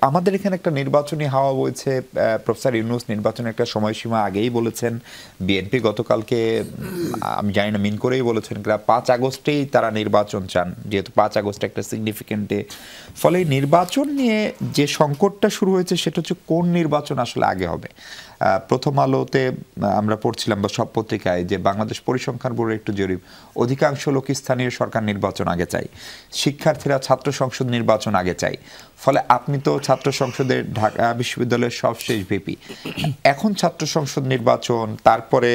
আমাদের এখানে একটা নির্বাচনী হাওয়া বইছে। প্রফেসর ইউনূস নির্বাচনের একটা সময়সীমা আগেই বলেছেন। বিএনপি গতকালকে আমি জানি না মিন করেই বলেছেন 5 আগস্টেই তারা নির্বাচন চান, যেহেতু 5 আগস্ট একটা সিগনিফিকেন্ট ডে। ফলে নির্বাচন নিয়ে যে সংকটটা শুরু হয়েছে সেটা হচ্ছে কোন নির্বাচন আসলে আগে হবে। প্রথম আলোতে আমরা পড়ছিলাম বা সব পত্রিকায় যে বাংলাদেশ পরিসংখ্যান ব্যুরোর একটু জরিপ, অধিকাংশ লোক স্থানীয় সরকার নির্বাচন আগে চাই, শিক্ষার্থীরা ছাত্র সংসদ নির্বাচন আগে চাই। ফলে আপনি তো ছাত্র সংসদের ঢাকা বিশ্ববিদ্যালয়ের সবশেষ ভিপি, এখন ছাত্র সংসদ নির্বাচন, তারপরে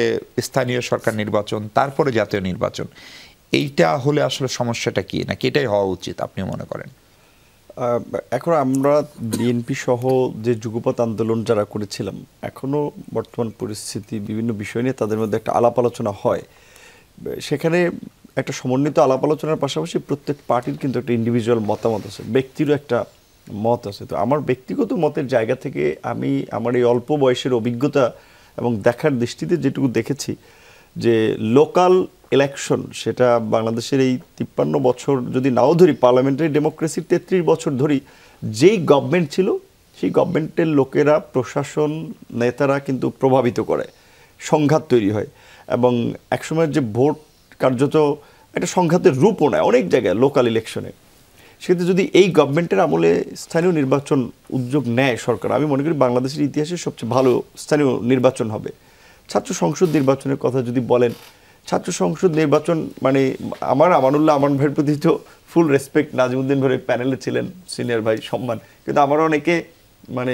স্থানীয় সরকার নির্বাচন, তারপরে জাতীয় নির্বাচন, এইটা হলে আসলে সমস্যাটা কি, নাকি এটাই হওয়া উচিত আপনি মনে করেন? এখন আমরা বিএনপি সহ যে যুগপৎ আন্দোলন যারা করেছিলাম, এখনো বর্তমান পরিস্থিতি বিভিন্ন বিষয় নিয়ে তাদের মধ্যে একটা আলাপ আলোচনা হয়। সেখানে একটা সমন্বিত আলাপ আলোচনার পাশাপাশি প্রত্যেক পার্টির কিন্তু একটা ইন্ডিভিজুয়াল মতামত আছে, ব্যক্তিরও একটা মত আছে। তো আমার ব্যক্তিগত মতের জায়গা থেকে আমি আমার এই অল্প বয়সের অভিজ্ঞতা এবং দেখার দৃষ্টিতে যেটুকু দেখেছি যে লোকাল ইলেকশন, সেটা বাংলাদেশের এই 53 বছর যদি নাও ধরি, পার্লামেন্টারি ডেমোক্রেসির 33 বছর ধরি, যেই গভর্নমেন্ট ছিল সেই গভর্নমেন্টের লোকেরা, প্রশাসন, নেতারা কিন্তু প্রভাবিত করে, সংঘাত তৈরি হয় এবং একসময়ের যে ভোট কার্যত একটা সংঘাতের রূপও নেয় অনেক জায়গায় লোকাল ইলেকশনে। সেক্ষেত্রে যদি এই গভর্নমেন্টের আমলে স্থানীয় নির্বাচন উদ্যোগ নেয় সরকার, আমি মনে করি বাংলাদেশের ইতিহাসে সবচেয়ে ভালো স্থানীয় নির্বাচন হবে। ছাত্র সংসদ নির্বাচনের কথা যদি বলেন, ছাত্র সংসদ নির্বাচন মানে আমানুল্লাহ আমান ভাইয়ের প্রতি তো ফুল রেসপেক্ট, নাজিমুদ্দিন ভাই প্যানেলে ছিলেন, সিনিয়র ভাই, সম্মান, কিন্তু আমার অনেকে মানে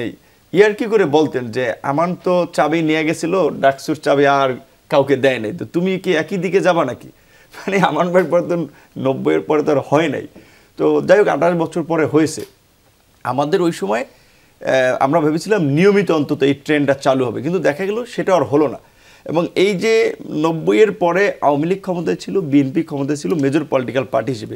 ইয়ার্কি করে বলতেন যে আমান তো চাবি নিয়ে গেছিল, ডাকসুর চাবি আর কাউকে দেয় নাই, তো তুমি কি একই দিকে যাবা নাকি? মানে আমান ভাইয়ের পরে তো 90-এর পরে তো আর হয় নাই। তো যাই হোক 28 বছর পরে হয়েছে। আমাদের ওই সময় আমরা ভেবেছিলাম নিয়মিত অন্তত এই ট্রেন্ডটা চালু হবে, কিন্তু দেখা গেল সেটা আর হলো না। এবং এই যে 90-এর পরে আওয়ামী লীগ ক্ষমতায় ছিল, বিএনপি ক্ষমতায় ছিল মেজর পলিটিক্যাল পার্টি হিসেবে,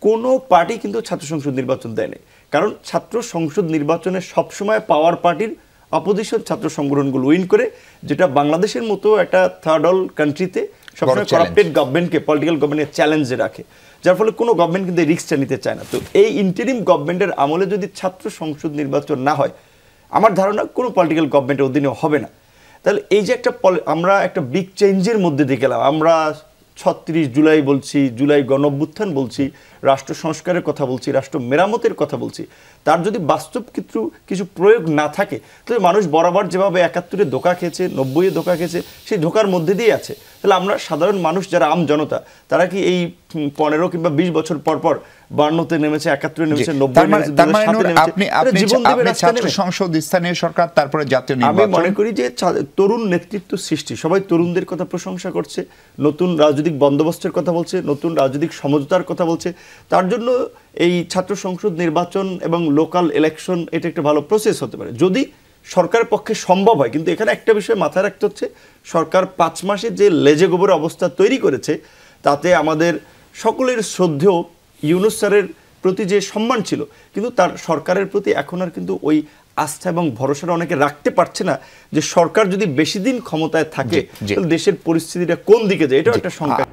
কোনো পার্টি কিন্তু ছাত্র সংসদ নির্বাচন দেয়নি। কারণ ছাত্র সংসদ নির্বাচনে সবসময় পাওয়ার পার্টির অপোজিশন ছাত্র সংগঠনগুলো উইন করে, যেটা বাংলাদেশের মতো একটা থার্ড ওয়ার্ল্ড কান্ট্রিতে সবসময় কারাপ্টেড গভর্নমেন্টকে, পলিটিক্যাল গভর্নমেন্টকে চ্যালেঞ্জে রাখে, যার ফলে কোনো গভর্নমেন্ট কিন্তু রিস্কটা নিতে চায় না। তো এই ইন্টারিম গভর্নমেন্টের আমলে যদি ছাত্র সংসদ নির্বাচন না হয়, আমার ধারণা কোনো পলিটিক্যাল গভর্নমেন্টের অধীনে হবে না। তাহলে এই যে আমরা একটা বিগ চেঞ্জের মধ্যে দিয়ে গেলাম। আমরা 36 জুলাই বলছি, জুলাই গণঅভ্যুত্থান বলছি, রাষ্ট্র সংস্কারের কথা বলছি, রাষ্ট্র মেরামতের কথা বলছি, তার যদি বাস্তব কিছু প্রয়োগ না থাকে, তাহলে মানুষ বরাবর যেভাবে 71-এ ধোঁকা খেয়েছে, 90-এ ধোঁকা খেয়েছে, সেই ধোঁকার মধ্যে দিয়ে আছে। তাহলে আমরা সাধারণ মানুষ যারা আম জনতা, তারা কি এই 15 কিংবা 20 বছর পর পর 52-তে নেমেছে, 71-এ নেমেছে, 90-এ নেমেছে, 2007-এ নেমেছে, ছাত্র সংসদ, স্থানীয় সরকার, তারপরে জাতীয় নির্বাচন। আমি মনে করি যে তরুণ নেতৃত্ব সৃষ্টি, সবাই তরুণদের কথা প্রশংসা করছে, নতুন রাজনৈতিক বন্দোবস্তের কথা বলছে, নতুন রাজনৈতিক সমঝোতার কথা বলছে। তার জন্য এই ছাত্র সংসদ নির্বাচন এবং লোকাল ইলেকশন এটা একটা ভালো প্রসেস হতে পারে যদি সরকারের পক্ষে সম্ভব হয়। কিন্তু এখানে একটা বিষয় মাথায় রাখতে হচ্ছে, সরকার 5 মাসে যে লেজে গোবর অবস্থা তৈরি করেছে, তাতে আমাদের সকলের শ্রদ্ধেয় ইউনূস স্যারের প্রতি যে সম্মান ছিল, কিন্তু তার সরকারের প্রতি এখন আর কিন্তু ওই আস্থা এবং ভরসাটা অনেকে রাখতে পারছে না যে সরকার যদি বেশি দিন ক্ষমতায় থাকে তাহলে দেশের পরিস্থিতিটা কোন দিকে যায়, এটাও একটা শঙ্কা।